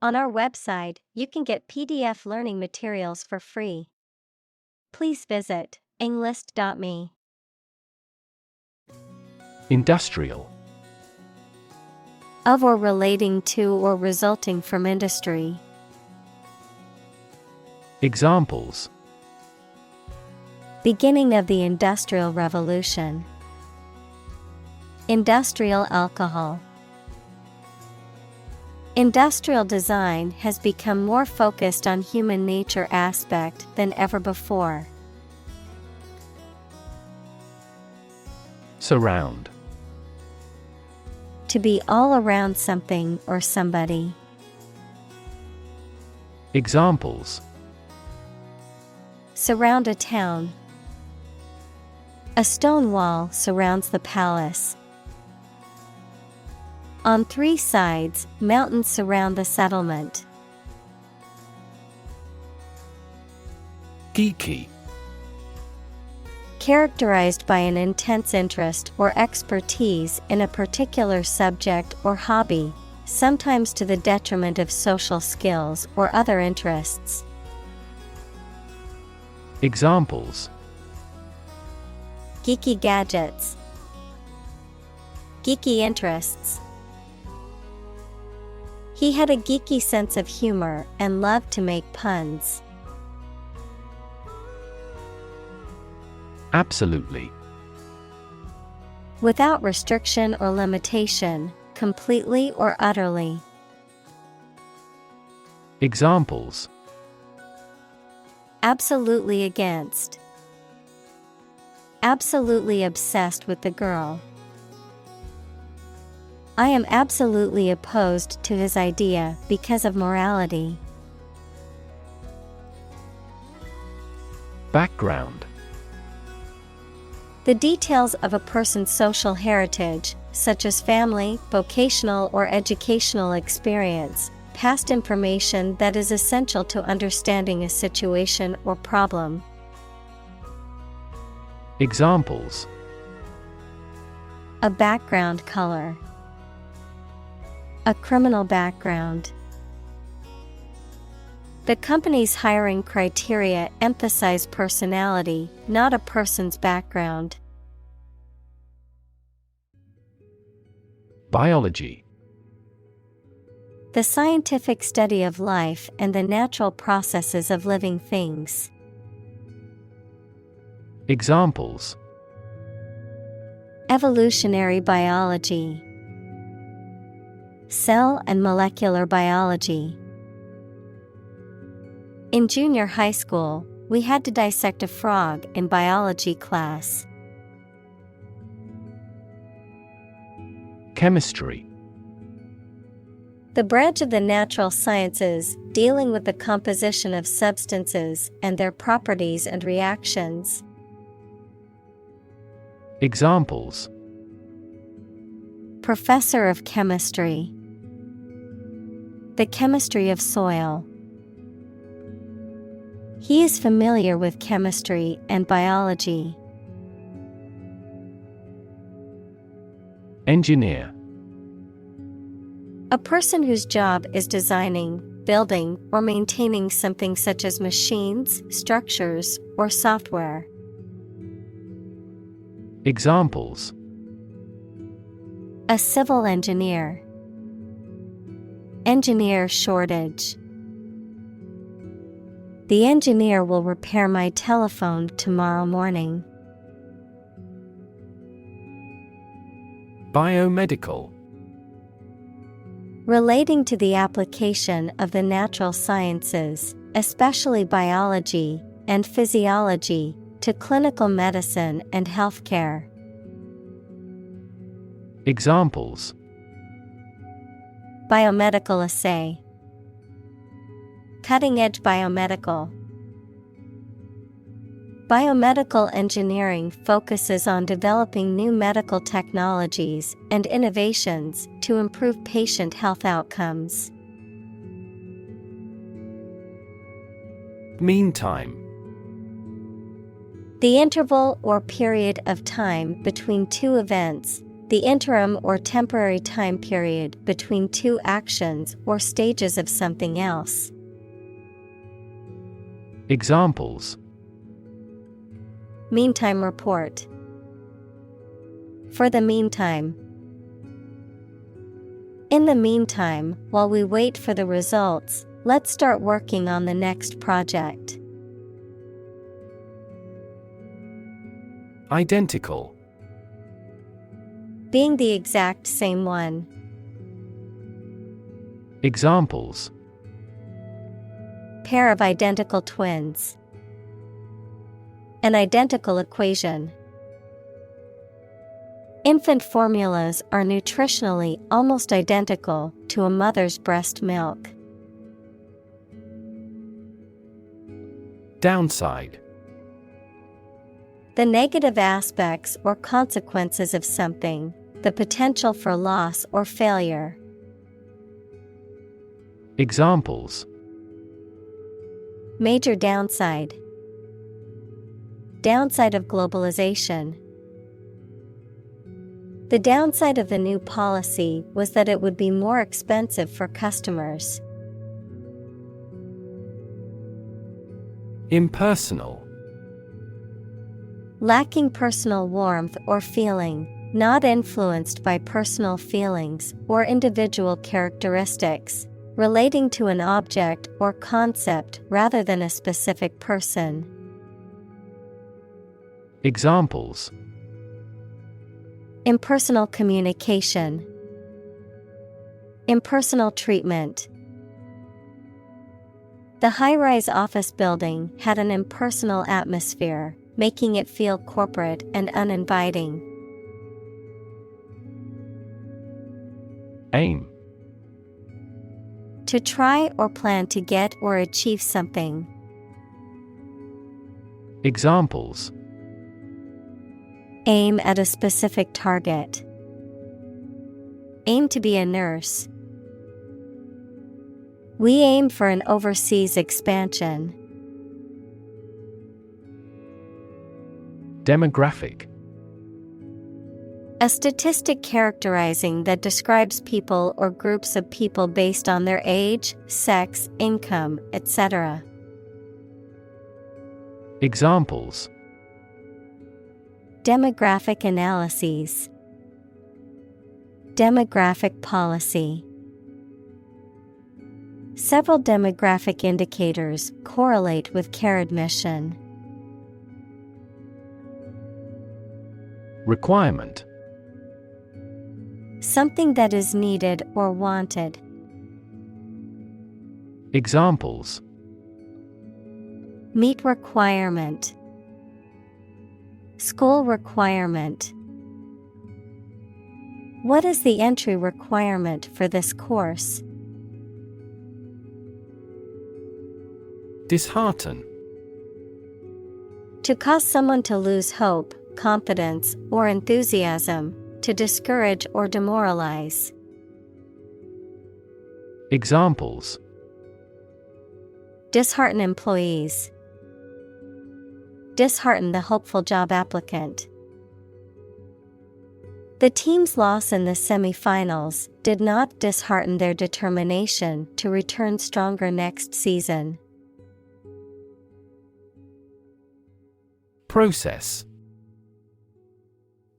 On our website, you can get PDF learning materials for free. Please visit englist.me. Industrial. Of or relating to or resulting from industry. Examples: Beginning of the Industrial Revolution. Industrial alcohol. Industrial design has become more focused on human nature aspect than ever before. Surround. To be all around something or somebody. Examples: Surround a town. A stone wall surrounds the palace. On 3 sides, mountains surround the settlement. Geeky. Characterized by an intense interest or expertise in a particular subject or hobby, sometimes to the detriment of social skills or other interests. Examples: Geeky gadgets. Geeky interests. He had a geeky sense of humor and loved to make puns. Absolutely. Without restriction or limitation, completely or utterly. Examples: Absolutely against. Absolutely obsessed with the girl. I am absolutely opposed to his idea because of morality. Background. The details of a person's social heritage, such as family, vocational or educational experience, past information that is essential to understanding a situation or problem. Examples: A background color. A criminal background. The company's hiring criteria emphasize personality, not a person's background. Biology. The scientific study of life and the natural processes of living things. Examples: Evolutionary biology. Cell and molecular biology. In junior high school, we had to dissect a frog in biology class. Chemistry. The branch of the natural sciences dealing with the composition of substances and their properties and reactions. Examples: Professor of chemistry. The chemistry of soil. He is familiar with chemistry and biology. Engineer. A person whose job is designing, building, or maintaining something such as machines, structures, or software. Examples: A civil engineer. Engineer shortage. The engineer will repair my telephone tomorrow morning. Biomedical. Relating to the application of the natural sciences, especially biology and physiology, to clinical medicine and healthcare. Examples: Biomedical assay. Cutting-edge biomedical. Biomedical engineering focuses on developing new medical technologies and innovations to improve patient health outcomes. Meantime. The interval or period of time between two events, The interim or temporary time period between two actions or stages of something else. Examples: Meantime report. For the meantime. In the meantime, while we wait for the results, let's start working on the next project. Identical. Being the exact same one. Examples: Pair of identical twins. An identical equation. Infant formulas are nutritionally almost identical to a mother's breast milk. Downside. The negative aspects or consequences of something, the potential for loss or failure. Examples: Major downside. Downside of globalization. The downside of the new policy was that it would be more expensive for customers. Impersonal. Lacking personal warmth or feeling, not influenced by personal feelings or individual characteristics, relating to an object or concept rather than a specific person. Examples: Impersonal communication. Impersonal treatment. The high-rise office building had an impersonal atmosphere, making it feel corporate and uninviting. Aim. To try or plan to get or achieve something. Examples: Aim at a specific target. Aim to be a nurse. We aim for an overseas expansion. Demographic. A statistic characterizing that describes people or groups of people based on their age, sex, income, etc. Examples: Demographic analyses. Demographic policy. Several demographic indicators correlate with care admission. Requirement. Something that is needed or wanted. Examples: Meet requirement. School requirement. What is the entry requirement for this course? Dishearten. To cause someone to lose hope, confidence, or enthusiasm, to discourage or demoralize. Examples: Dishearten employees. Dishearten the hopeful job applicant. The team's loss in the semifinals did not dishearten their determination to return stronger next season. Process.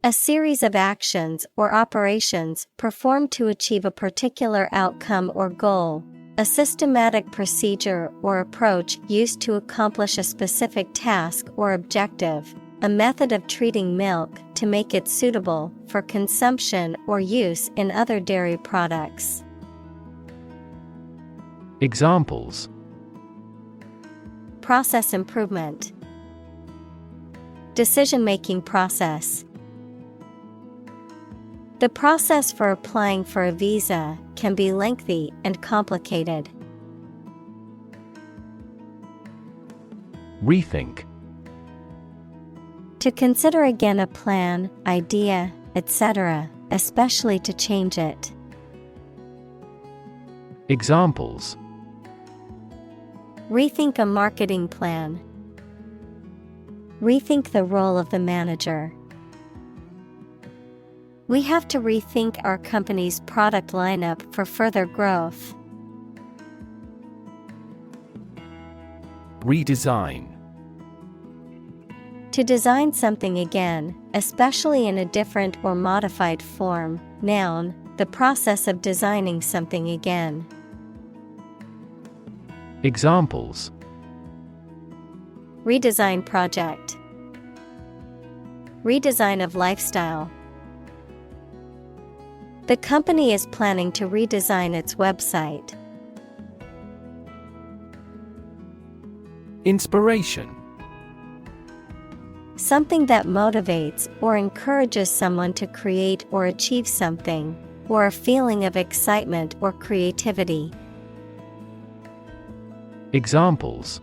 A series of actions or operations performed to achieve a particular outcome or goal. A systematic procedure or approach used to accomplish a specific task or objective. A method of treating milk to make it suitable for consumption or use in other dairy products. Examples: Process improvement. Decision-making process. The process for applying for a visa can be lengthy and complicated. Rethink. To consider again a plan, idea, etc., especially to change it. Examples: Rethink a marketing plan. Rethink the role of the manager. We have to rethink our company's product lineup for further growth. Redesign. To design something again, especially in a different or modified form. Noun, the process of designing something again. Examples: Redesign project. Redesign of lifestyle. The company is planning to redesign its website. Inspiration. Something that motivates or encourages someone to create or achieve something, or a feeling of excitement or creativity. Examples: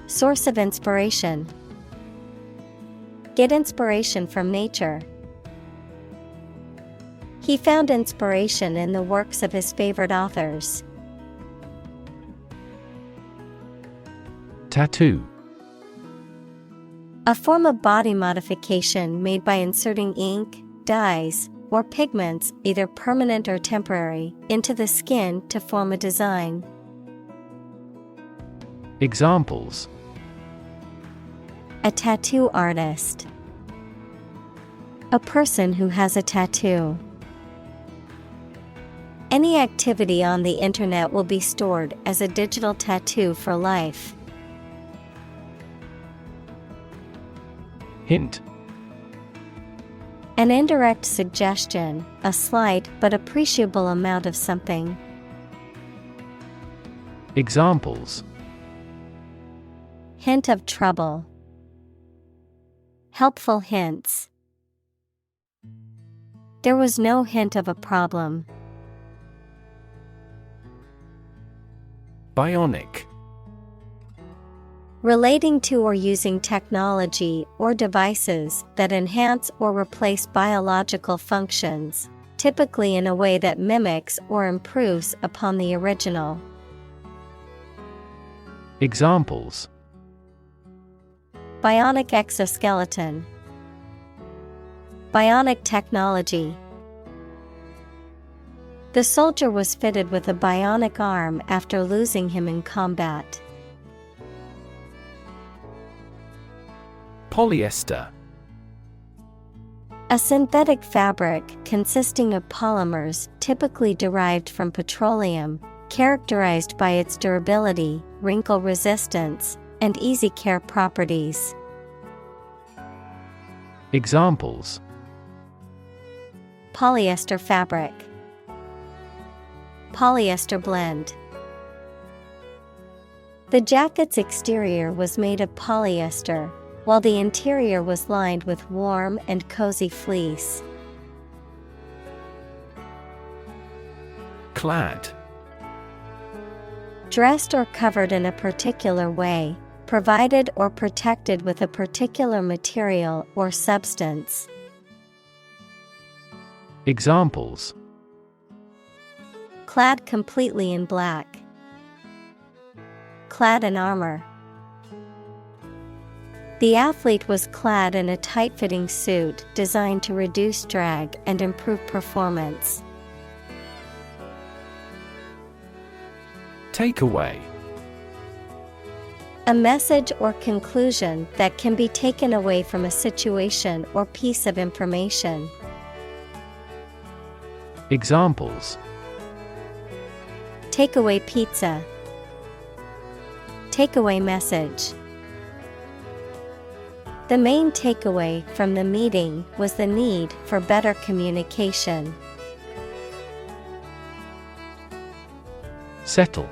Source of inspiration. Get inspiration from nature. He found inspiration in the works of his favorite authors. Tattoo. A form of body modification made by inserting ink, dyes, or pigments, either permanent or temporary, into the skin to form a design. Examples: A tattoo artist. A person who has a tattoo. Any activity on the internet will be stored as a digital tattoo for life. Hint. An indirect suggestion, a slight but appreciable amount of something. Examples: Hint of trouble. Helpful hints. There was no hint of a problem. Bionic. Relating to or using technology or devices that enhance or replace biological functions, typically in a way that mimics or improves upon the original. Examples: Bionic exoskeleton. Bionic technology. The soldier was fitted with a bionic arm after losing him in combat. Polyester. A synthetic fabric consisting of polymers typically derived from petroleum, characterized by its durability, wrinkle resistance, and easy care properties. Examples: Polyester fabric. Polyester blend. The jacket's exterior was made of polyester, while the interior was lined with warm and cozy fleece. Clad. Dressed or covered in a particular way, provided or protected with a particular material or substance. Examples: Clad completely in black. Clad in armor. The athlete was clad in a tight-fitting suit designed to reduce drag and improve performance. Takeaway. A message or conclusion that can be taken away from a situation or piece of information. Examples: Takeaway pizza. Takeaway message. The main takeaway from the meeting was the need for better communication. Settle.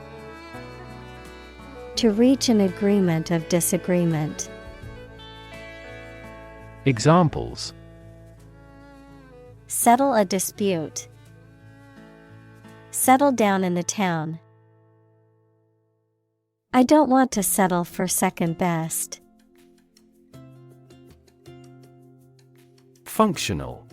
To reach an agreement of disagreement. Examples: Settle a dispute. Settle down in the town. I don't want to settle for second best. Functional.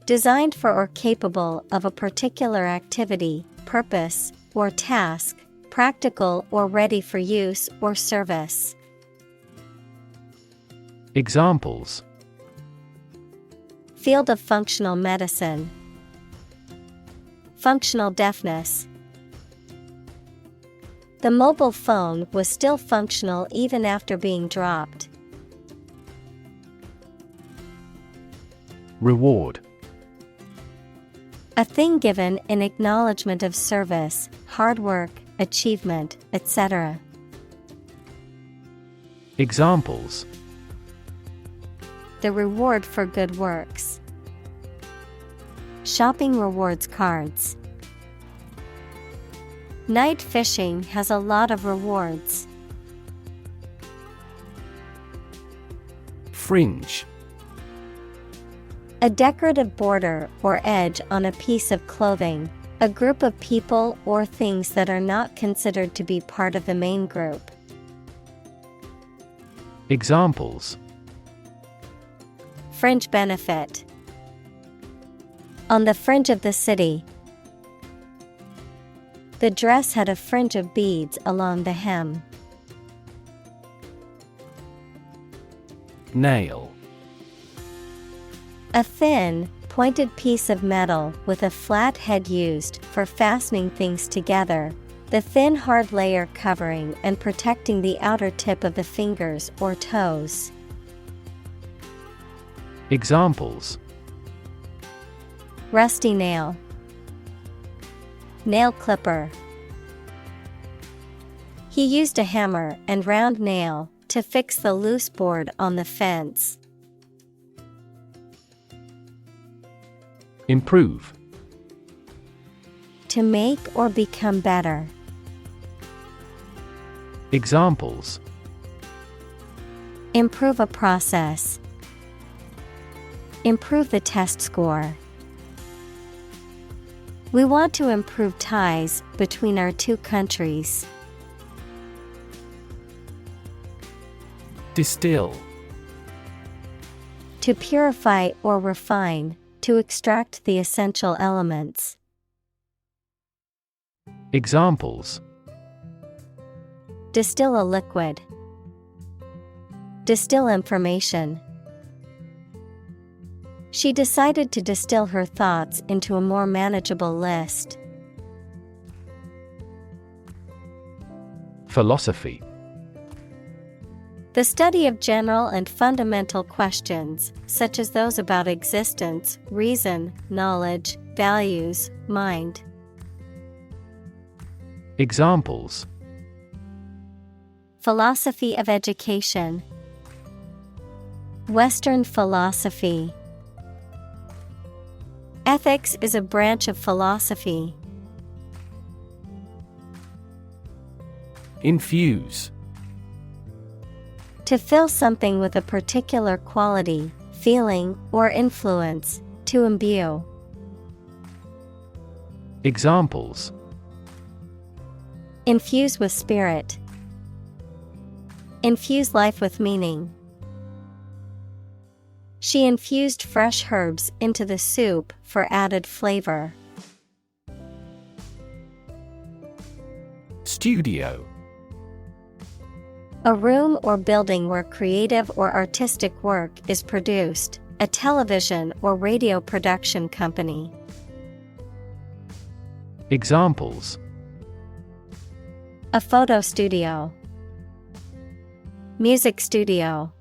Designed for or capable of a particular activity, purpose, or task, practical or ready for use or service. Examples: Field of functional medicine. Functional deafness. The mobile phone was still functional even after being dropped. Reward. A thing given in acknowledgement of service, hard work, achievement, etc. Examples. The reward for good works. Shopping rewards cards. Night fishing has a lot of rewards. Fringe. A decorative border or edge on a piece of clothing, a group of people or things that are not considered to be part of the main group. Examples. Fringe benefit. On the fringe of the city. The dress had a fringe of beads along the hem. Nail. A thin, pointed piece of metal with a flat head used for fastening things together, the thin hard layer covering and protecting the outer tip of the fingers or toes. Examples. Rusty nail. Nail clipper. He used a hammer and round nail to fix the loose board on the fence. Improve. To make or become better. Examples. Improve a process. Improve the test score. We want to improve ties between our two countries. Distill. To purify or refine, to extract the essential elements. Examples. Distill a liquid. Distill information. She decided to distill her thoughts into a more manageable list. Philosophy. The study of general and fundamental questions, such as those about existence, reason, knowledge, values, mind. Examples. Philosophy of education. Western philosophy. Ethics is a branch of philosophy. Infuse. To fill something with a particular quality, feeling, or influence, to imbue. Examples. Infuse with spirit. Infuse life with meaning. She infused fresh herbs into the soup for added flavor. Studio. A room or building where creative or artistic work is produced, a television or radio production company. Examples. A photo studio. Music studio.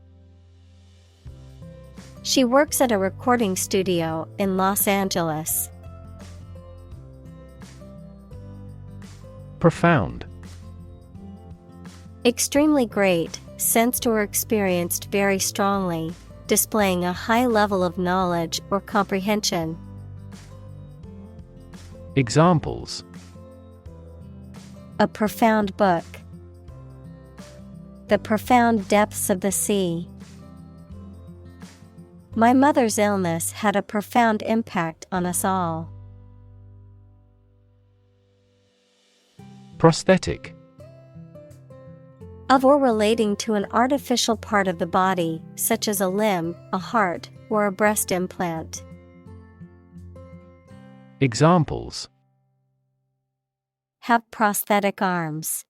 She works at a recording studio in Los Angeles. Profound. Extremely great, sensed or experienced very strongly, displaying a high level of knowledge or comprehension. Examples. A profound book. The profound depths of the sea. My mother's illness had a profound impact on us all. Prosthetic. Of or relating to an artificial part of the body, such as a limb, a heart, or a breast implant. Examples. Have prosthetic arms.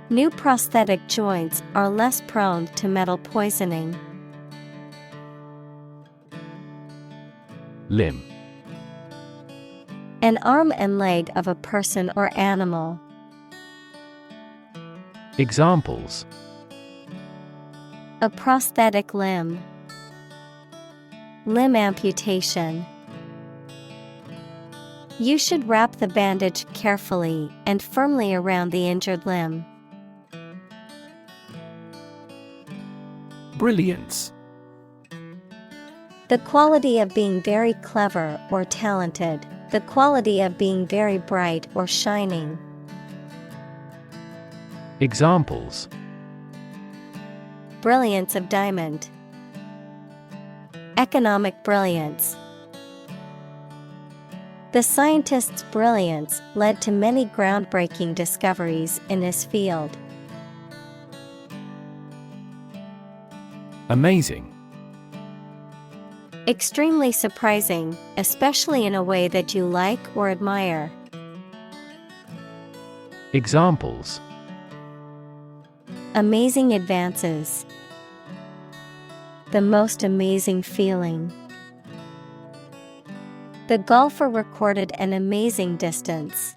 New prosthetic joints are less prone to metal poisoning. Limb. An arm and leg of a person or animal. Examples: A prosthetic limb. Limb amputation. You should wrap the bandage carefully and firmly around the injured limb. Brilliance. The quality of being very clever or talented. The quality of being very bright or shining. Examples: Brilliance of diamond. Economic brilliance. The scientist's brilliance led to many groundbreaking discoveries in his field. Amazing. Extremely surprising, especially in a way that you like or admire. Examples: Amazing advances. The most amazing feeling. The golfer recorded an amazing distance.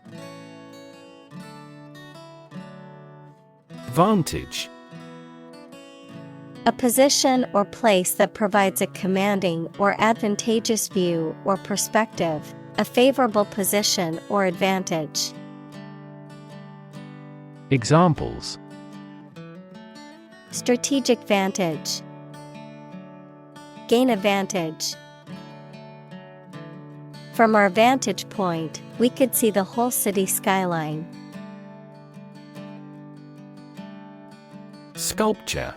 Vantage. A position or place that provides a commanding or advantageous view or perspective, a favorable position or advantage. Examples: Strategic vantage. Gain advantage. From our vantage point, we could see the whole city skyline. Sculpture.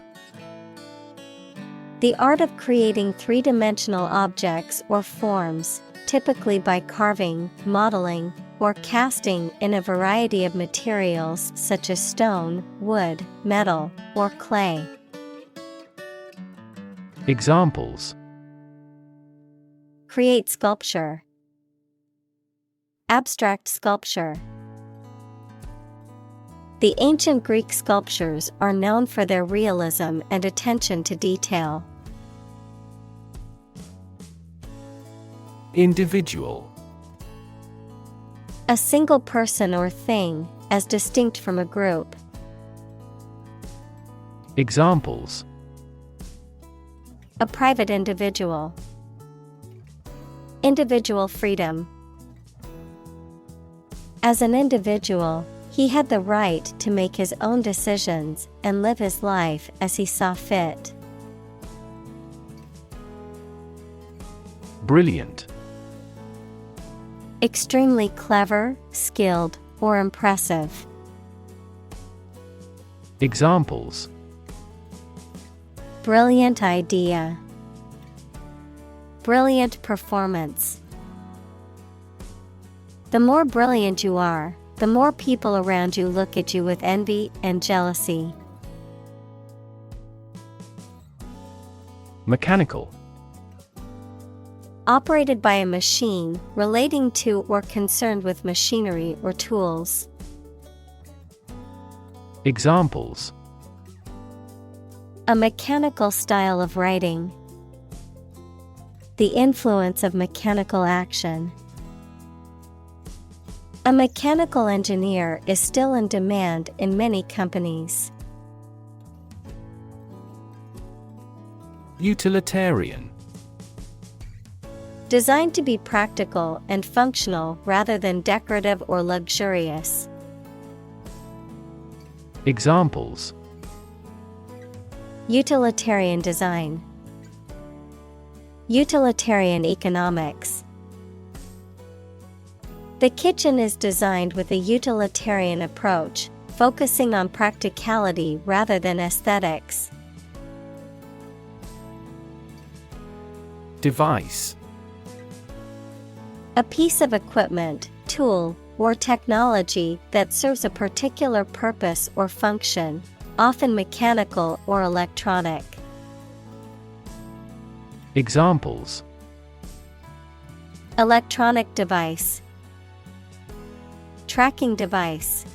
The art of creating three-dimensional objects or forms, typically by carving, modeling, or casting in a variety of materials such as stone, wood, metal, or clay. Examples: Create sculpture. Abstract sculpture. The ancient Greek sculptures are known for their realism and attention to detail. Individual. A single person or thing, as distinct from a group. Examples: A private individual. Individual freedom. As an individual, he had the right to make his own decisions and live his life as he saw fit. Brilliant. Extremely clever, skilled, or impressive. Examples: Brilliant idea. Brilliant performance. The more brilliant you are, the more people around you look at you with envy and jealousy. Mechanical. Operated by a machine, relating to or concerned with machinery or tools. Examples: A mechanical style of writing. The influence of mechanical action. A mechanical engineer is still in demand in many companies. Utilitarian. Designed to be practical and functional rather than decorative or luxurious. Examples: Utilitarian design. Utilitarian economics. The kitchen is designed with a utilitarian approach, focusing on practicality rather than aesthetics. Device. A piece of equipment, tool, or technology that serves a particular purpose or function, often mechanical or electronic. Examples: Electronic device. Tracking device.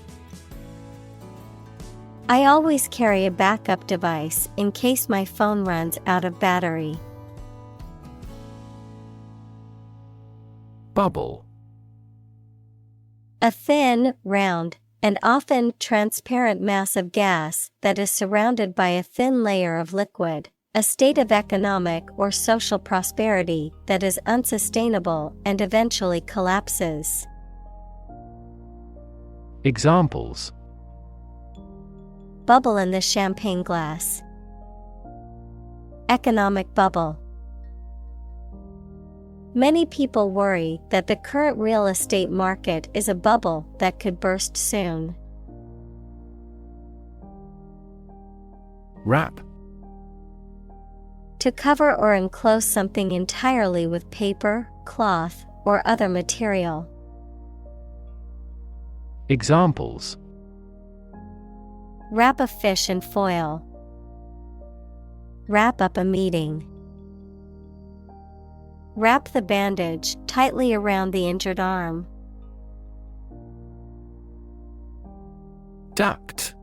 I always carry a backup device in case my phone runs out of battery. Bubble. A thin, round, and often transparent mass of gas that is surrounded by a thin layer of liquid, a state of economic or social prosperity that is unsustainable and eventually collapses. Examples: Bubble in the champagne glass. Economic bubble. Many people worry that the current real estate market is a bubble that could burst soon. Wrap. To cover or enclose something entirely with paper, cloth, or other material. Examples: Wrap a fish in foil. Wrap up a meeting. Wrap the bandage tightly around the injured arm. Duct.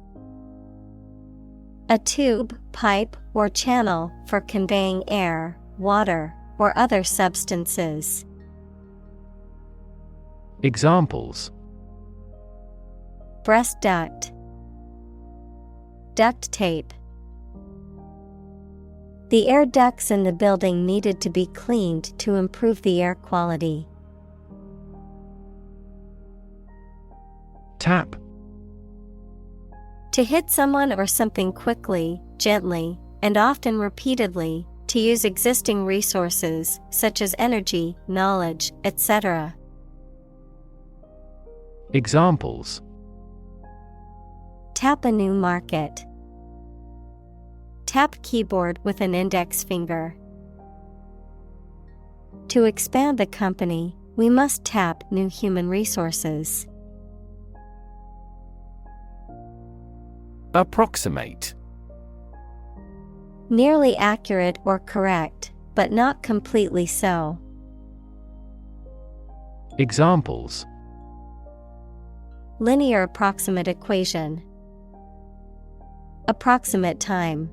A tube, pipe, or channel for conveying air, water, or other substances. Examples: Breast duct. Duct tape. The air ducts in the building needed to be cleaned to improve the air quality. Tap. To hit someone or something quickly, gently, and often repeatedly, to use existing resources such as energy, knowledge, etc. Examples: Tap a new market. Tap keyboard with an index finger. To expand the company, we must tap new human resources. Approximate. Nearly accurate or correct, but not completely so. Examples: Linear approximate equation. Approximate time.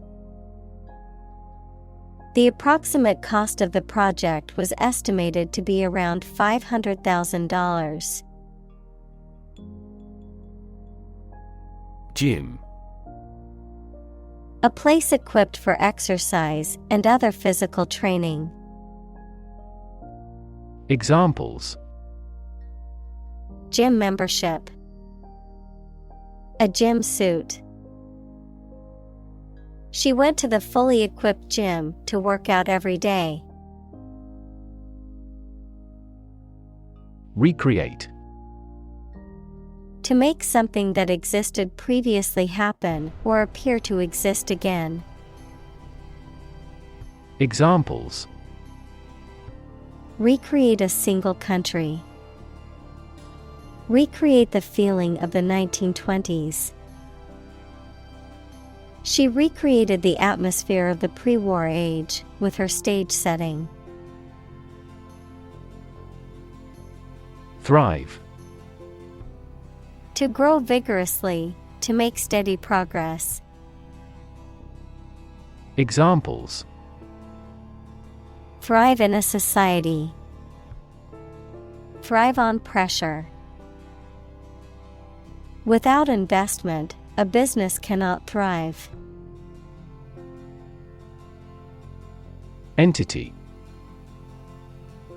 The approximate cost of the project was estimated to be around $500,000. Gym. A place equipped for exercise and other physical training. Examples: Gym membership. A gym suit. She went to the fully equipped gym to work out every day. Recreate. To make something that existed previously happen or appear to exist again. Examples: Recreate a single country. Recreate the feeling of the 1920s. She recreated the atmosphere of the pre-war age with her stage setting. Thrive. To grow vigorously, to make steady progress. Examples: Thrive in a society. Thrive on pressure. Without investment, a business cannot thrive. Entity.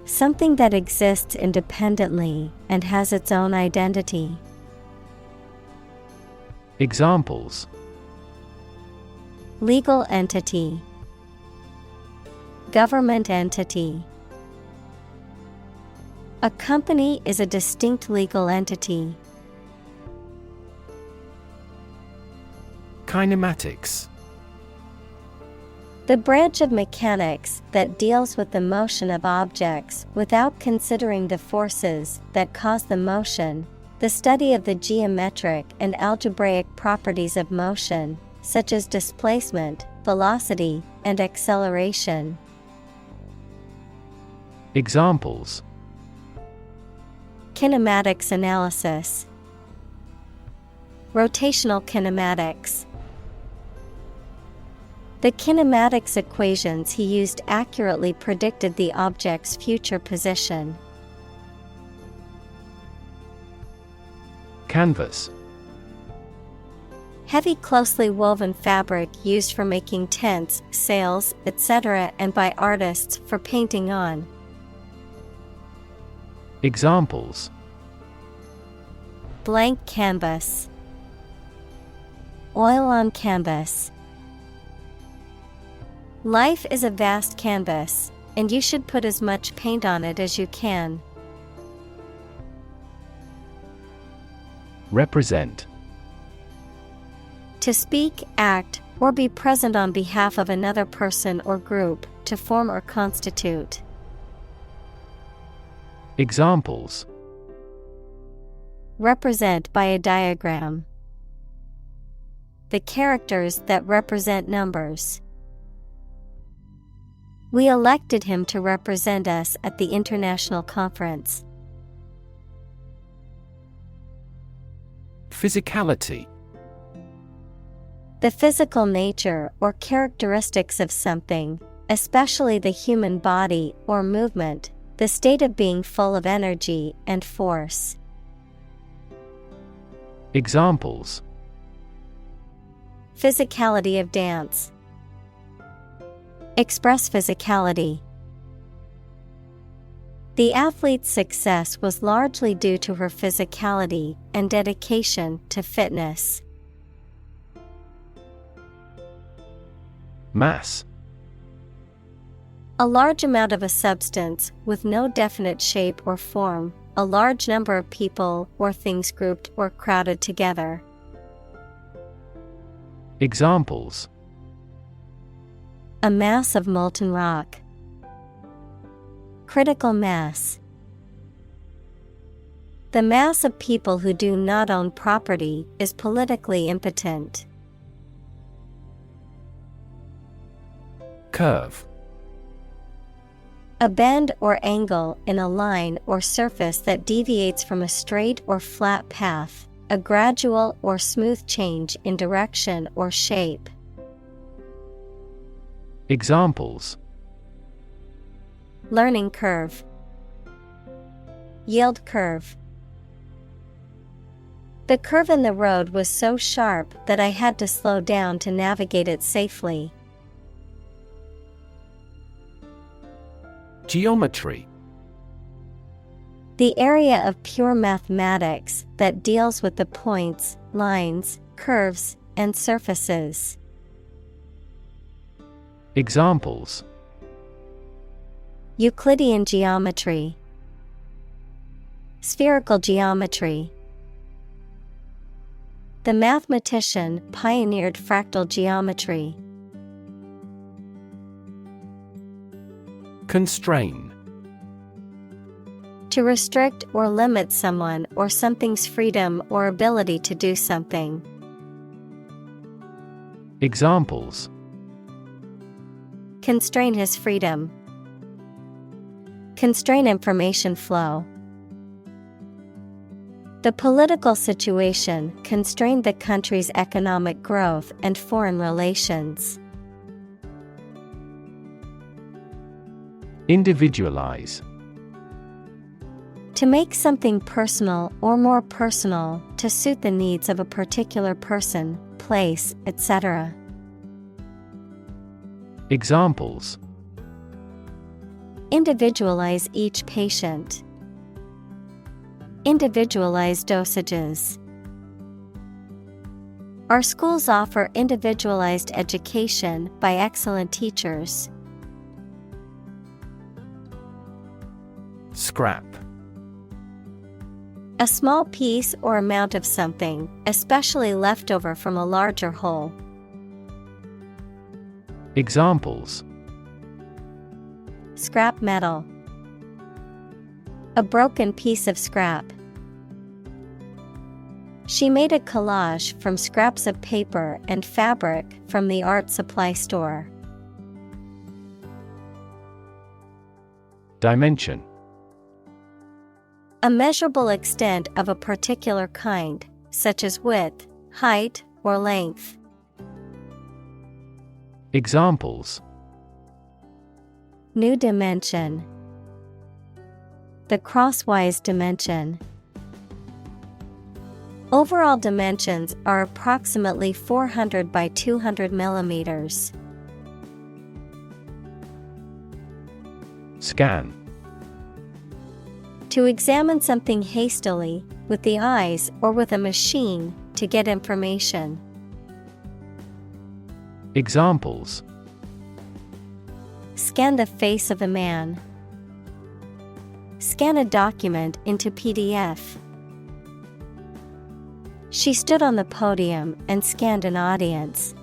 Something that exists independently and has its own identity. Examples: Legal entity. Government entity. A company is a distinct legal entity. Kinematics. The branch of mechanics that deals with the motion of objects without considering the forces that cause the motion, the study of the geometric and algebraic properties of motion, such as displacement, velocity, and acceleration. Examples: Kinematics analysis. Rotational kinematics. The kinematics equations he used accurately predicted the object's future position. Canvas. Heavy, closely woven fabric used for making tents, sails, etc., and by artists for painting on. Examples: Blank canvas. Oil on canvas. Life is a vast canvas, and you should put as much paint on it as you can. Represent. To speak, act, or be present on behalf of another person or group, to form or constitute. Examples: Represent by a diagram. The characters that represent numbers. We elected him to represent us at the international conference. Physicality. The physical nature or characteristics of something, especially the human body or movement, the state of being full of energy and force. Examples: Physicality of dance. Express physicality. The athlete's success was largely due to her physicality and dedication to fitness. Mass. A large amount of a substance with no definite shape or form, a large number of people or things grouped or crowded together. Examples: A mass of molten rock. Critical mass. The mass of people who do not own property is politically impotent. Curve. A bend or angle in a line or surface that deviates from a straight or flat path, a gradual or smooth change in direction or shape. Examples: Learning curve. Yield curve. The curve in the road was so sharp that I had to slow down to navigate it safely. Geometry. The area of pure mathematics that deals with the points, lines, curves, and surfaces. Examples: Euclidean geometry. Spherical geometry. The mathematician pioneered fractal geometry. Constrain. To restrict or limit someone or something's freedom or ability to do something. Examples: Constrain his freedom. Constrain information flow. The political situation constrained the country's economic growth and foreign relations. Individualize. To make something personal or more personal to suit the needs of a particular person, place, etc. Examples: Individualize each patient. Individualize dosages. Our schools offer individualized education by excellent teachers. Scrap. A small piece or amount of something, especially leftover from a larger whole. Examples: Scrap metal. A broken piece of scrap. She made a collage from scraps of paper and fabric from the art supply store. Dimension. A measurable extent of a particular kind, such as width, height, or length. Examples: New dimension. The crosswise dimension. Overall dimensions are approximately 400 by 200 millimeters. Scan. To examine something hastily, with the eyes or with a machine, to get information. Examples: Scan the face of a man. Scan a document into PDF. She stood on the podium and scanned an audience.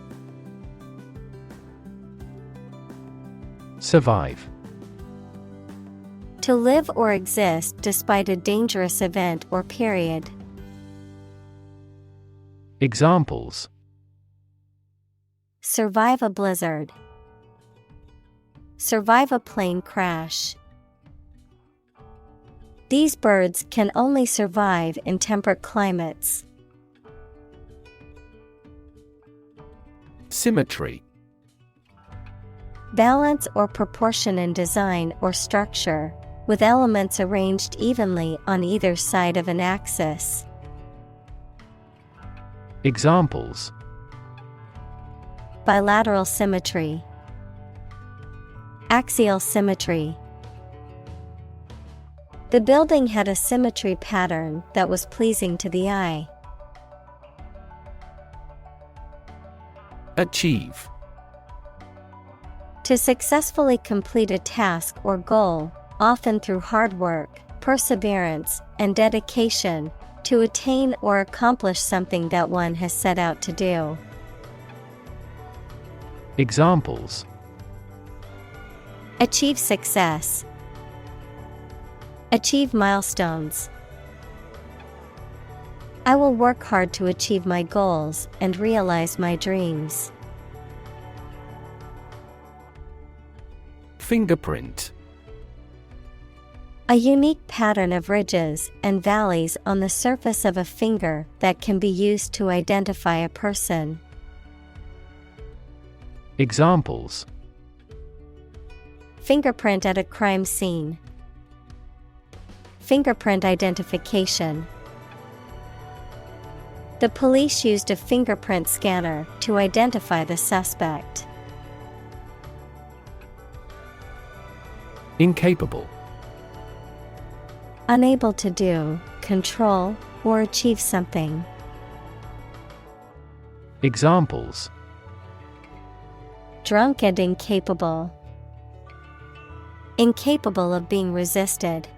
Survive. To live or exist despite a dangerous event or period. Examples: Survive a blizzard. Survive a plane crash. These birds can only survive in temperate climates. Symmetry. Balance or proportion in design or structure, with elements arranged evenly on either side of an axis. Examples: Bilateral symmetry. Axial symmetry. The building had a symmetry pattern that was pleasing to the eye. Achieve. To successfully complete a task or goal, often through hard work, perseverance, and dedication, to attain or accomplish something that one has set out to do. Examples: Achieve success. Achieve milestones. I will work hard to achieve my goals and realize my dreams. Fingerprint. A unique pattern of ridges and valleys on the surface of a finger that can be used to identify a person. Examples: Fingerprint at a crime scene. Fingerprint identification. The police used a fingerprint scanner to identify the suspect. Incapable. Unable to do, control, or achieve something. Examples: Drunk and incapable. Incapable of being resisted.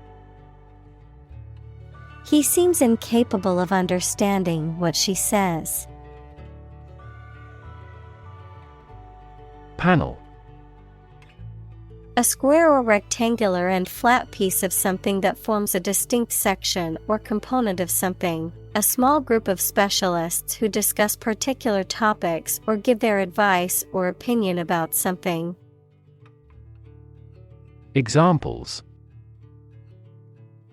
He seems incapable of understanding what she says. Panel. A square or rectangular and flat piece of something that forms a distinct section or component of something, a small group of specialists who discuss particular topics or give their advice or opinion about something. Examples: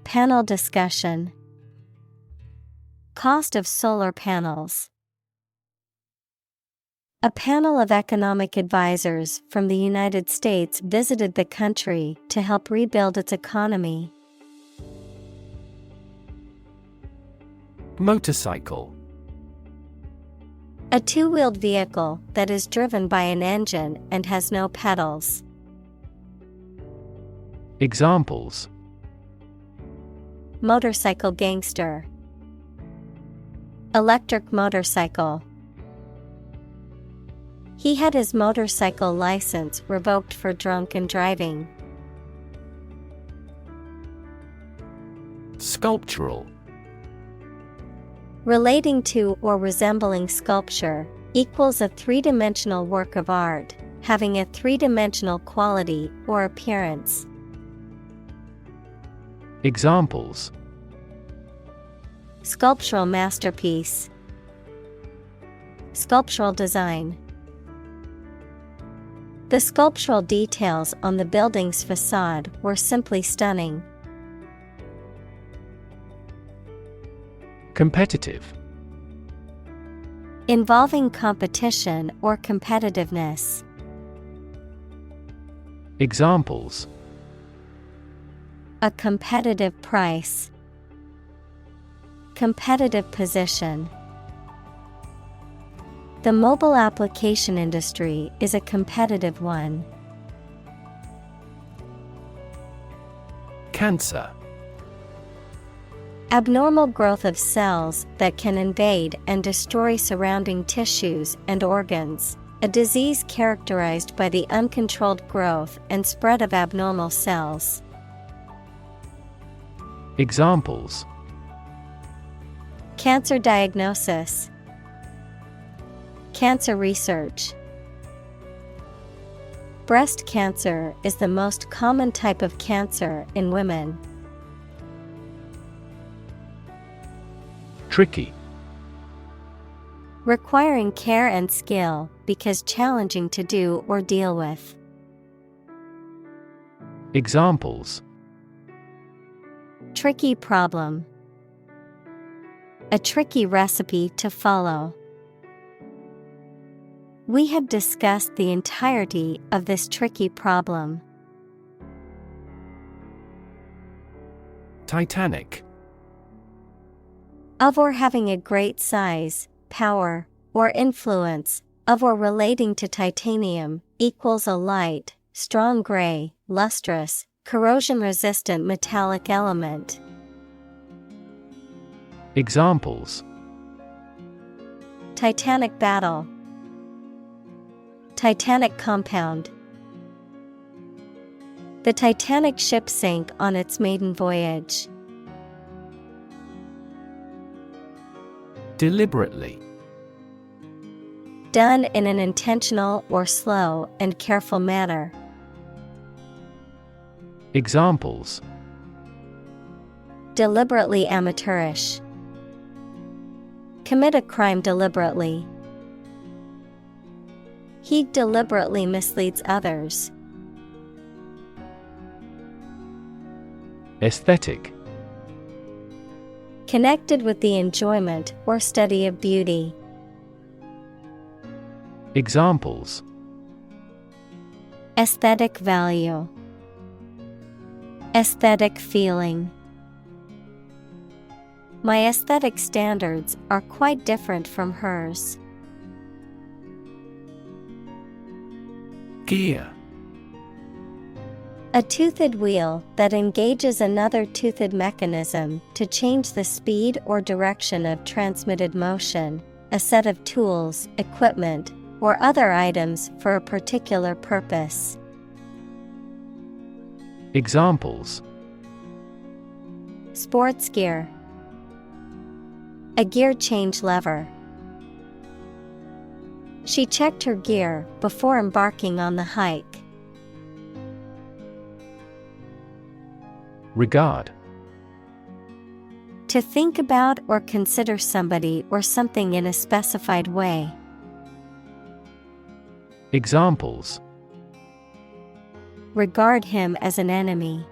Panel discussion. Cost of solar panels. A panel of economic advisors from the United States visited the country to help rebuild its economy. Motorcycle. A two-wheeled vehicle that is driven by an engine and has no pedals. Examples: Motorcycle gangster. Electric motorcycle. He had his motorcycle license revoked for drunken driving. Sculptural. Relating to or resembling sculpture, equals a three-dimensional work of art, having a three-dimensional quality or appearance. Examples: Sculptural masterpiece. Sculptural design. The sculptural details on the building's facade were simply stunning. Competitive. Involving competition or competitiveness. Examples: A competitive price. Competitive position. The mobile application industry is a competitive one. Cancer. Abnormal growth of cells that can invade and destroy surrounding tissues and organs. A disease characterized by the uncontrolled growth and spread of abnormal cells. Examples: Cancer diagnosis. Cancer research. Breast cancer is the most common type of cancer in women. Tricky. Requiring care and skill because challenging to do or deal with. Examples: Tricky problem. A tricky recipe to follow. We have discussed the entirety of this tricky problem. Titanic. Of or having a great size, power, or influence, of or relating to titanium, equals a light, strong gray, lustrous, corrosion-resistant metallic element. Examples: Titanic battle. Titanic compound. The Titanic ship sank on its maiden voyage. Deliberately. Done in an intentional or slow and careful manner. Examples: Deliberately amateurish. Commit a crime deliberately. He deliberately misleads others. Aesthetic. Connected with the enjoyment or study of beauty. Examples: Aesthetic value. Aesthetic feeling. My aesthetic standards are quite different from hers. Gear. A toothed wheel that engages another toothed mechanism to change the speed or direction of transmitted motion, a set of tools, equipment, or other items for a particular purpose. Examples: Sports gear. A gear change lever. She checked her gear before embarking on the hike. Regard. To think about or consider somebody or something in a specified way. Examples: Regard him as an enemy.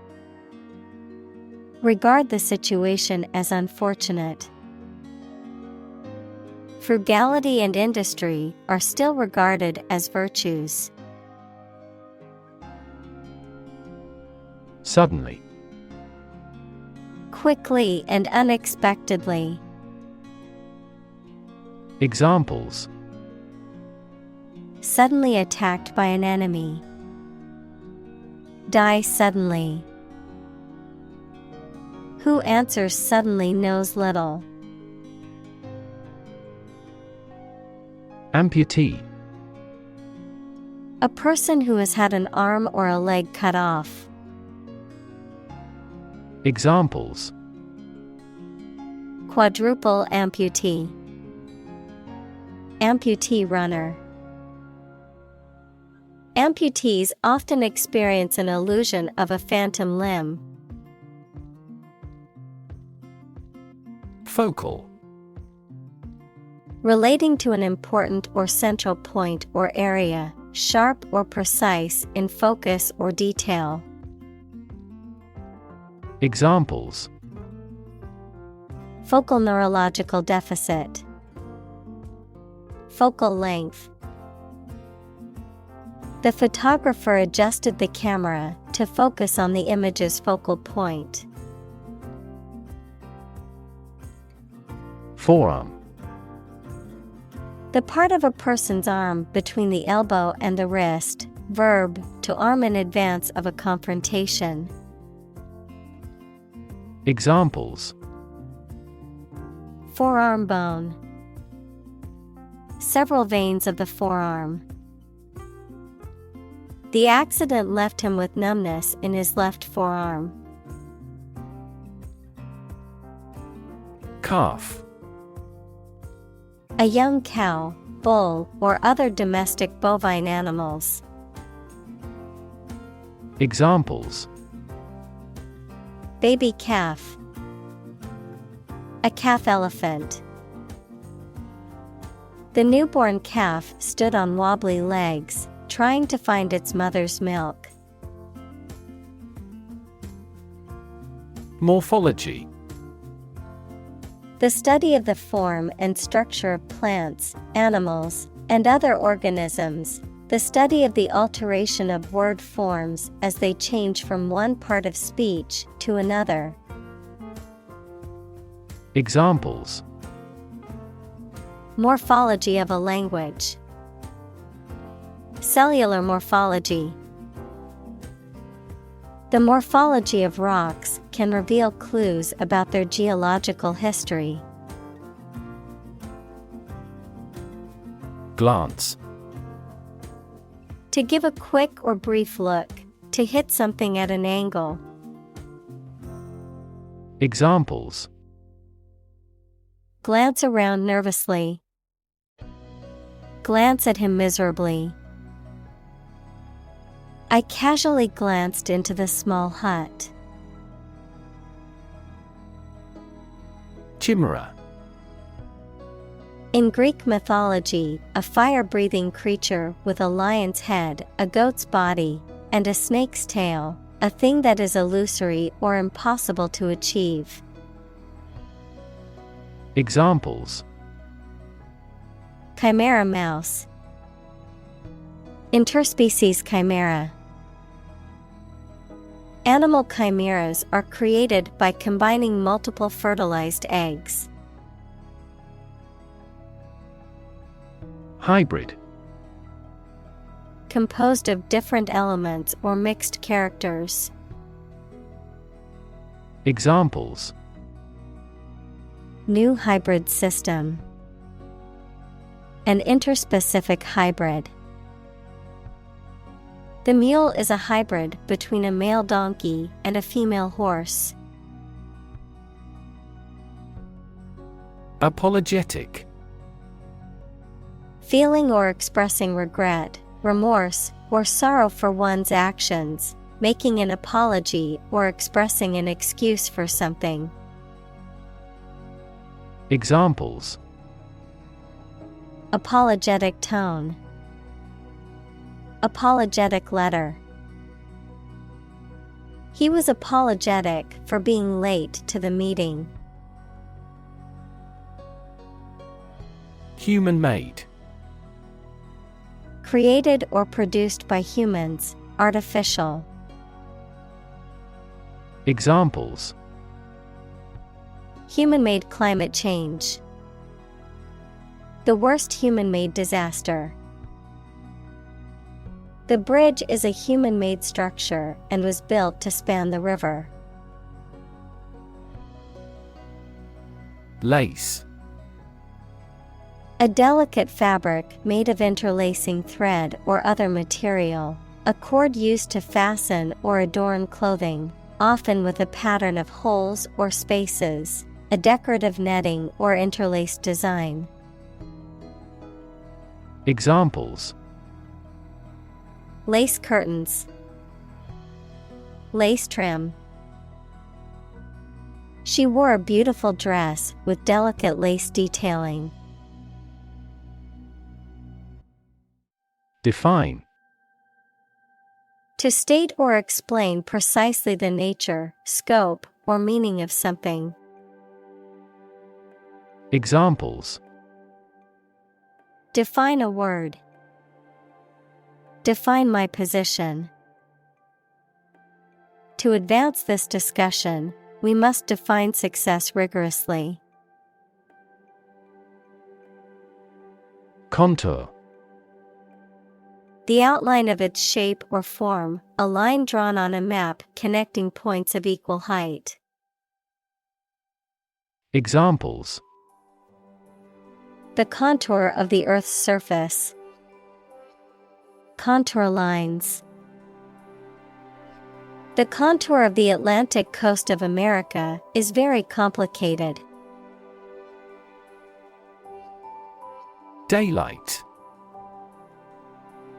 Regard the situation as unfortunate. Frugality and industry are still regarded as virtues. Suddenly. Quickly and unexpectedly. Examples: Suddenly attacked by an enemy. Die suddenly. Who answers suddenly knows little. Amputee. A person who has had an arm or a leg cut off. Examples: Quadruple amputee. Amputee runner. Amputees often experience an illusion of a phantom limb. Focal. Relating to an important or central point or area, sharp or precise in focus or detail. Examples: Focal neurological deficit. Focal length. The photographer adjusted the camera to focus on the image's focal point. Forearm. The part of a person's arm between the elbow and the wrist. Verb, to arm in advance of a confrontation. Examples: forearm bone, several veins of the forearm. The accident left him with numbness in his left forearm. Calf. A young cow, bull, or other domestic bovine animals. Examples: baby calf, a calf elephant. The newborn calf stood on wobbly legs, trying to find its mother's milk. Morphology. The study of the form and structure of plants, animals, and other organisms. The study of the alteration of word forms as they change from one part of speech to another. Examples: morphology of a language, cellular morphology. The morphology of rocks can reveal clues about their geological history. Glance. To give a quick or brief look, to hit something at an angle. Examples: glance around nervously, glance at him miserably. I casually glanced into the small hut. Chimera. In Greek mythology, a fire-breathing creature with a lion's head, a goat's body, and a snake's tail, a thing that is illusory or impossible to achieve. Examples: chimera mouse, interspecies chimera. Animal chimeras are created by combining multiple fertilized eggs. Hybrid. Composed of different elements or mixed characters. Examples: new hybrid system, an interspecific hybrid. The mule is a hybrid between a male donkey and a female horse. Apologetic. Feeling or expressing regret, remorse, or sorrow for one's actions, making an apology or expressing an excuse for something. Examples: apologetic tone, apologetic letter. He was apologetic for being late to the meeting. Human-made. Created or produced by humans, artificial. Examples: human-made climate change. The worst human-made disaster. The bridge is a human-made structure and was built to span the river. Lace. A delicate fabric made of interlacing thread or other material, a cord used to fasten or adorn clothing, often with a pattern of holes or spaces, a decorative netting or interlaced design. Examples: lace curtains, lace trim. She wore a beautiful dress with delicate lace detailing. Define. To state or explain precisely the nature, scope, or meaning of something. Examples: Define a word. Define my position. To advance this discussion, we must define success rigorously. Contour. The outline of its shape or form, a line drawn on a map connecting points of equal height. Examples: The contour of the Earth's surface. Contour lines. The contour of the Atlantic coast of America is very complicated. Daylight.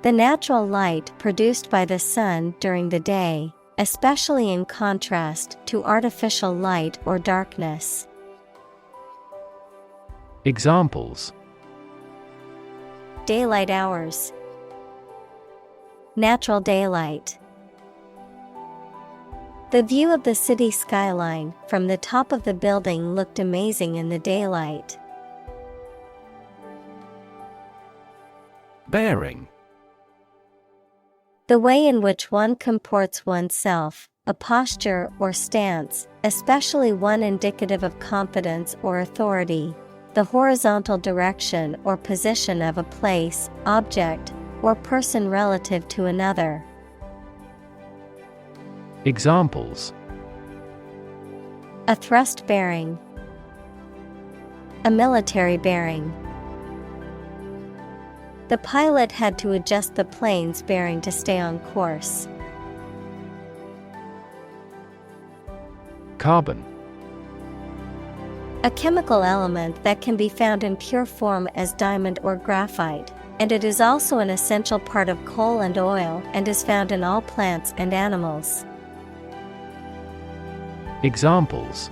The natural light produced by the sun during the day, especially in contrast to artificial light or darkness. Examples: Daylight hours. Natural daylight. The view of the city skyline from the top of the building looked amazing in the daylight. Bearing. The way in which one comports oneself, a posture or stance, especially one indicative of confidence or authority. The horizontal direction or position of a place, object, or person relative to another. Examples: A thrust bearing. A military bearing. The pilot had to adjust the plane's bearing to stay on course. Carbon. A chemical element that can be found in pure form as diamond or graphite, and it is also an essential part of coal and oil and is found in all plants and animals. Examples: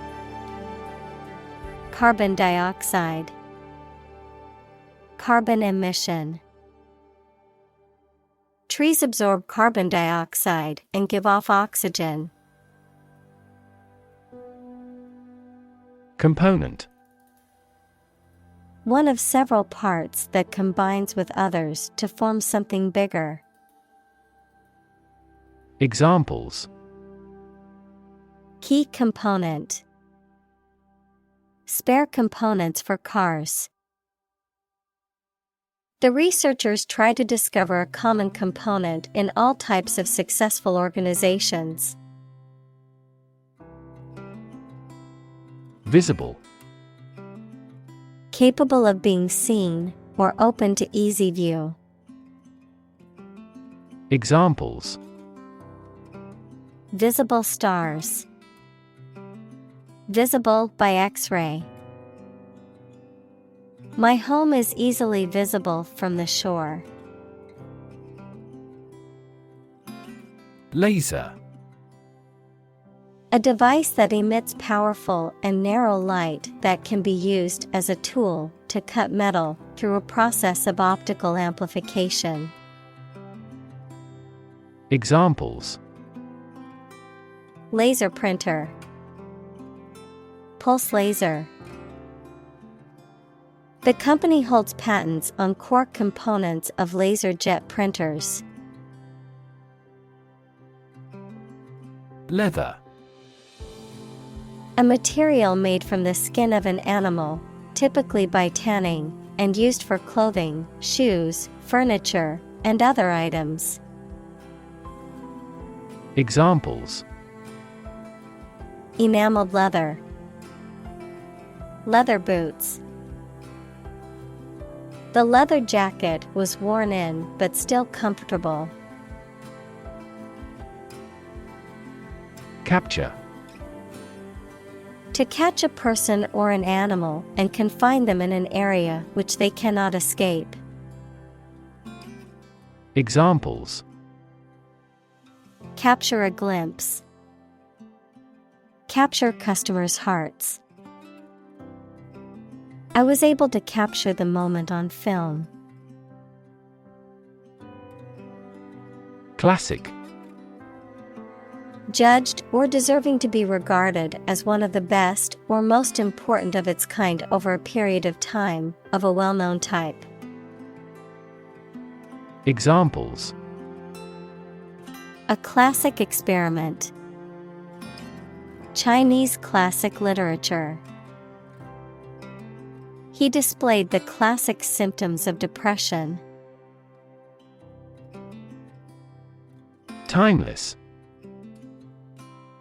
Carbon dioxide. Carbon emission. Trees absorb carbon dioxide and give off oxygen. Component. One of several parts that combines with others to form something bigger. Examples: Key component. Spare components for cars. The researchers try to discover a common component in all types of successful organizations. Visible. Capable of being seen or open to easy view. Examples: Visible stars. Visible by X-ray. My home is easily visible from the shore. Laser. A device that emits powerful and narrow light that can be used as a tool to cut metal through a process of optical amplification. Examples: Laser printer. Pulse laser. The company holds patents on core components of laser jet printers. Leather. A material made from the skin of an animal, typically by tanning, and used for clothing, shoes, furniture, and other items. Examples: Enameled leather. Leather boots. The leather jacket was worn in but still comfortable. Capture. To catch a person or an animal and confine them in an area which they cannot escape. Examples: Capture a glimpse. Capture customers' hearts. I was able to capture the moment on film. Classic. Judged or deserving to be regarded as one of the best or most important of its kind over a period of time, of a well-known type. Examples: a classic experiment. Chinese classic literature. He displayed the classic symptoms of depression. Timeless.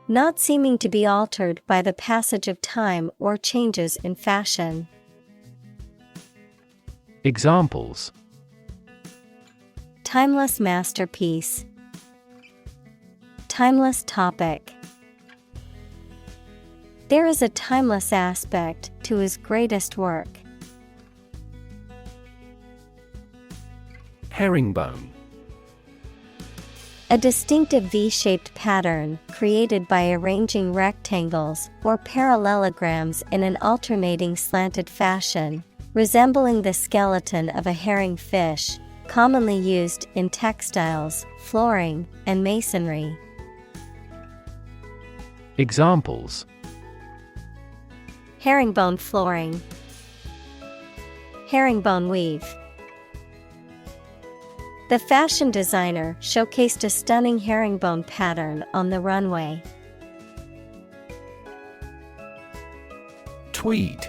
Not seeming to be altered by the passage of time or changes in fashion. Examples: Timeless masterpiece. Timeless topic. There is a timeless aspect to his greatest work. Herringbone. A distinctive V-shaped pattern created by arranging rectangles or parallelograms in an alternating slanted fashion, resembling the skeleton of a herring fish, commonly used in textiles, flooring, and masonry. Examples: Herringbone flooring. Herringbone weave. The fashion designer showcased a stunning herringbone pattern on the runway. Tweed.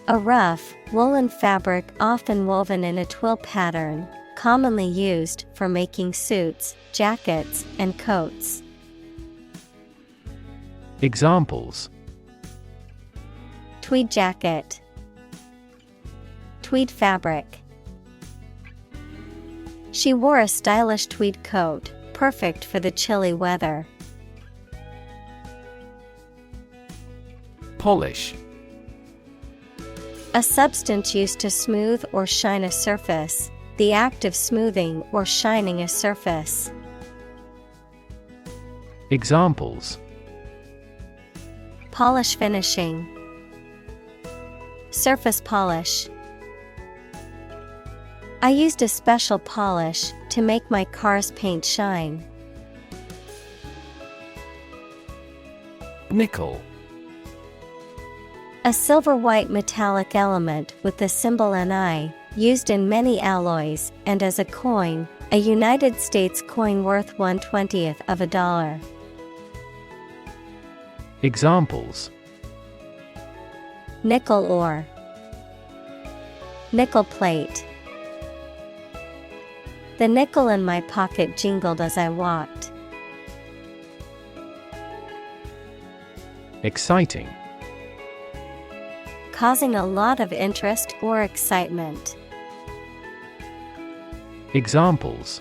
A rough, woolen fabric often woven in a twill pattern, commonly used for making suits, jackets, and coats. Examples: Tweed jacket. Tweed fabric. She wore a stylish tweed coat, perfect for the chilly weather. Polish. A substance used to smooth or shine a surface, the act of smoothing or shining a surface. Examples: Polish finishing. Surface polish. I used a special polish to make my car's paint shine. Nickel. A silver-white metallic element with the symbol Ni, used in many alloys and as a coin, a United States coin worth 1/20th of a dollar. Examples: Nickel ore. Nickel plate. The nickel in my pocket jingled as I walked. Exciting. Causing a lot of interest or excitement. Examples: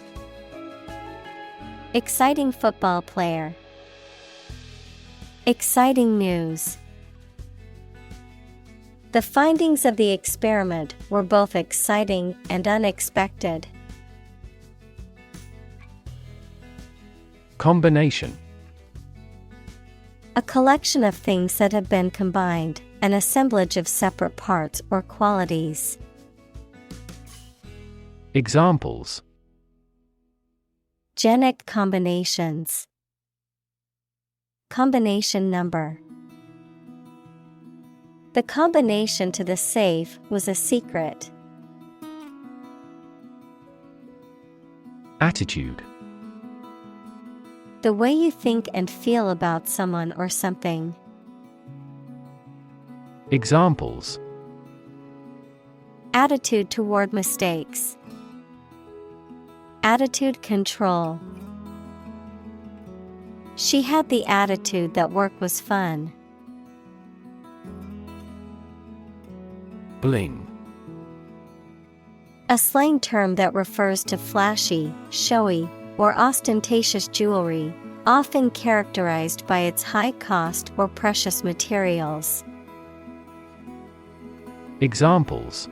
Exciting football player. Exciting news. The findings of the experiment were both exciting and unexpected. Combination. A collection of things that have been combined, an assemblage of separate parts or qualities. Examples: Genic combinations. Combination number. The combination to the safe was a secret. Attitude. The way you think and feel about someone or something. Examples: Attitude toward mistakes. Attitude control. She had the attitude that work was fun. Bling. A slang term that refers to flashy, showy, or ostentatious jewelry, often characterized by its high cost or precious materials. Examples: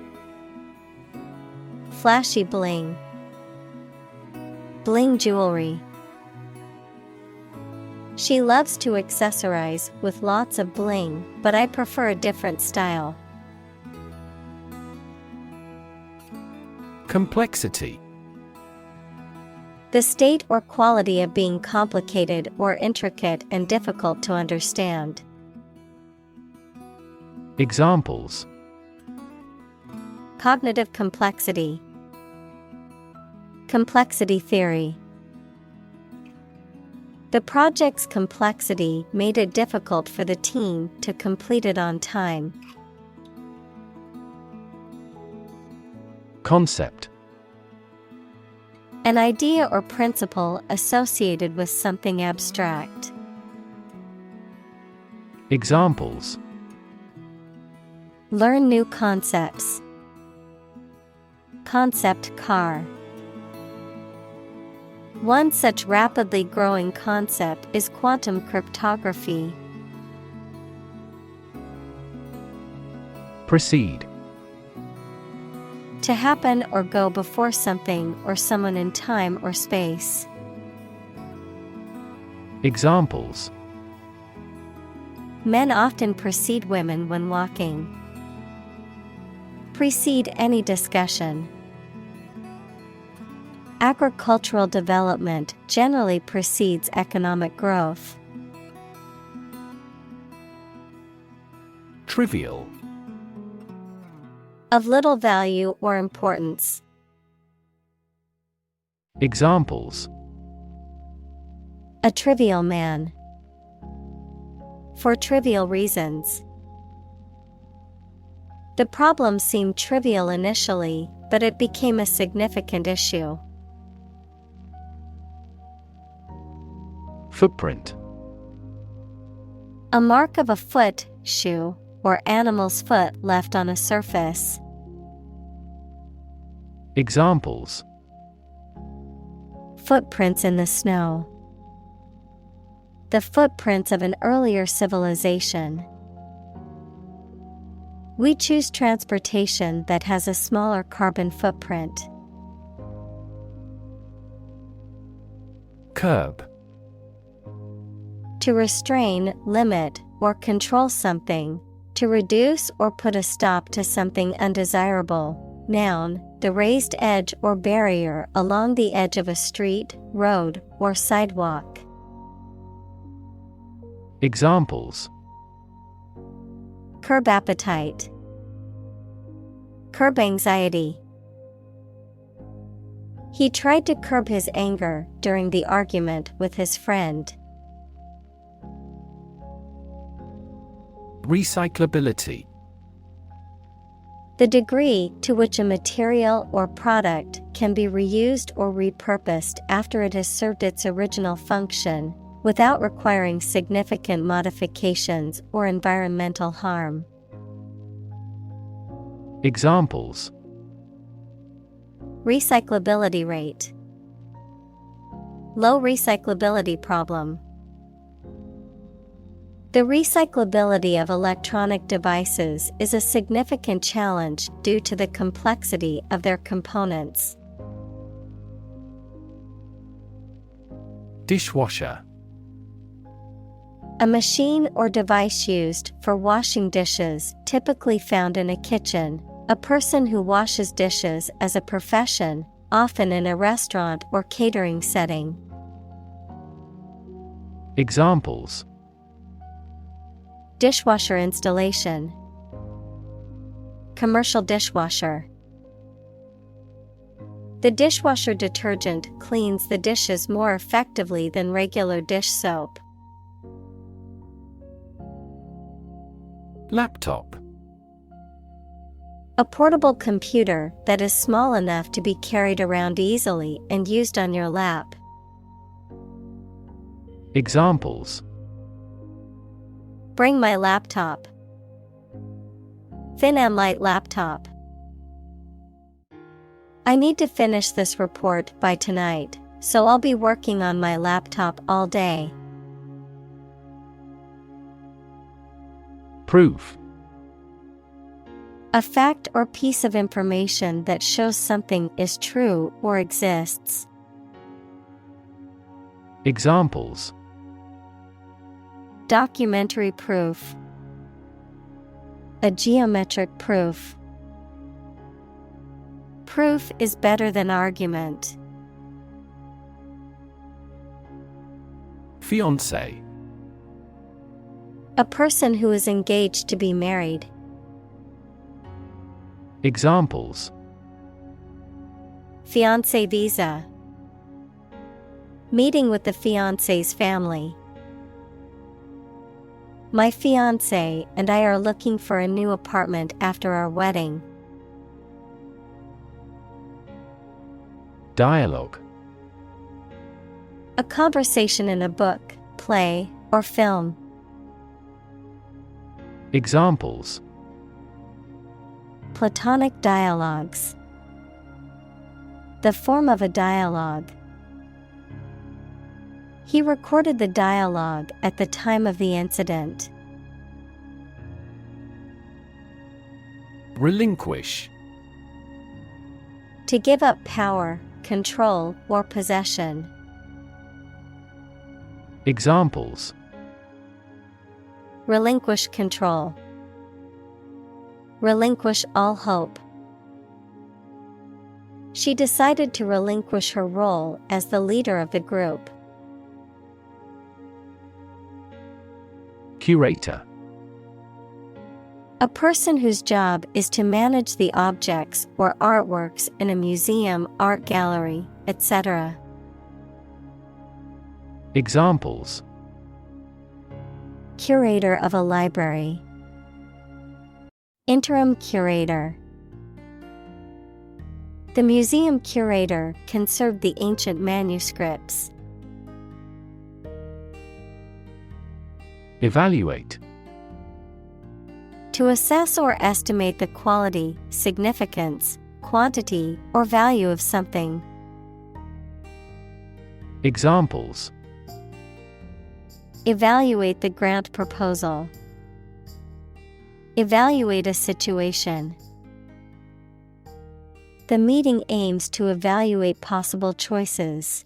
Flashy bling. Bling jewelry. She loves to accessorize with lots of bling, but I prefer a different style. Complexity. The state or quality of being complicated or intricate and difficult to understand. Examples: Cognitive complexity. Complexity theory. The project's complexity made it difficult for the team to complete it on time. Concept. An idea or principle associated with something abstract. Examples. Learn new concepts. Concept car. One such rapidly growing concept is quantum cryptography. Proceed. To happen or go before something or someone in time or space. Examples. Men often precede women when walking. Precede any discussion. Agricultural development generally precedes economic growth. Trivial. Of little value or importance. Examples. A trivial man. For trivial reasons. The problem seemed trivial initially, but it became a significant issue. Footprint. A mark of a foot, shoe, or animal's foot left on a surface. Examples. Footprints in the snow. The footprints of an earlier civilization. We choose transportation that has a smaller carbon footprint. Curb. To restrain, limit, or control something. To reduce or put a stop to something undesirable. Noun, the raised edge or barrier along the edge of a street, road, or sidewalk. Examples. Curb appetite. Curb anxiety. He tried to curb his anger during the argument with his friend. Recyclability. The degree to which a material or product can be reused or repurposed after it has served its original function, without requiring significant modifications or environmental harm. Examples. Recyclability rate. Low recyclability problem. The recyclability of electronic devices is a significant challenge due to the complexity of their components. Dishwasher. A machine or device used for washing dishes, typically found in a kitchen. A person who washes dishes as a profession, often in a restaurant or catering setting. Examples. Dishwasher installation. Commercial dishwasher. The dishwasher detergent cleans the dishes more effectively than regular dish soap. Laptop. A portable computer that is small enough to be carried around easily and used on your lap. Examples. Bring my laptop. Thin and light laptop. I need to finish this report by tonight, so I'll be working on my laptop all day. Proof. A fact or piece of information that shows something is true or exists. Examples. Documentary proof. A geometric proof. Proof is better than argument. Fiancé. A person who is engaged to be married. Examples. Fiancé visa. Meeting with the fiancé's family. My fiancé and I are looking for a new apartment after our wedding. Dialogue. A conversation in a book, play, or film. Examples. Platonic dialogues. The form of a dialogue. He recorded the dialogue at the time of the incident. Relinquish. To give up power, control, or possession. Examples. Relinquish control. Relinquish all hope. She decided to relinquish her role as the leader of the group. Curator. A person whose job is to manage the objects or artworks in a museum, art gallery, etc. Examples. Curator of a library. Interim curator. The museum curator conserved the ancient manuscripts. Evaluate. To assess or estimate the quality, significance, quantity, or value of something. Examples. Evaluate the grant proposal. Evaluate a situation. The meeting aims to evaluate possible choices.